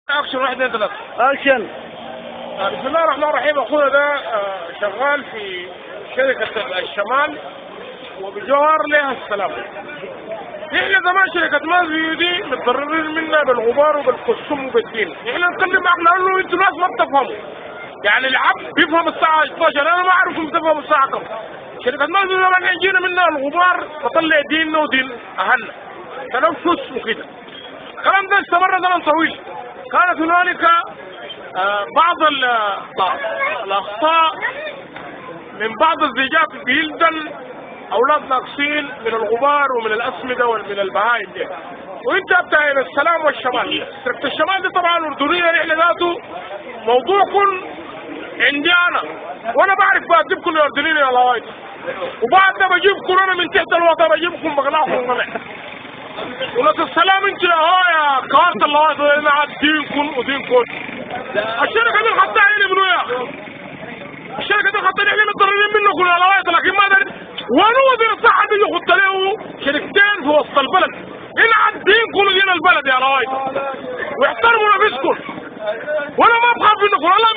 اكشن واحد اثنين ثلاثة. اكشن. بسم الله الرحمن الرحيم. اخونا ده شغال في شركة الشمال وبجوار لها السلام. احنا زمان شركة مازيو دي متضررين منها بالغبار وبالقسم وبالدين. احنا نتكلم معك لانه انتوا ناس ما بتفهموا. يعني العبد بيفهم الساعة 12، انا ما اعرف بتفهم الساعة كم. شركة مازيو زمان يجينا منها الغبار تطلع ديننا ودين اهلنا. تنفس وكده. الكلام ده استمر زمن طويل. كانت هنالك بعض الاخطاء من بعض الزيجات بيلدن اولاد ناقصين من الغبار ومن الاسمده ومن البهائم دي. وانت بتاع السلام والشمال. شركه الشمال دي طبعا اردنيه، نحن ذاته موضوعكم عندي انا، وانا بعرف بجيبكم الاردنيين يا لوايد، وبعد ده بجيبكم انا من تحت الوطن، بجيبكم بغلاكم طلع. ولك السلام انت اهو يا كارت اللوايد، انا عاد دينكم ودينكم. الشركه دي خدتها عيني بنويا. الشركه دي خدتها عيني متضررين منكم يا لوايد، لكن ما ادري وانا وزير الصحه دي يخد له شركتين في وسط البلد. هنا عاد دينكم ودين البلد يا لوايد، واحترموا نفسكم. وانا ما بخاف منكم والله.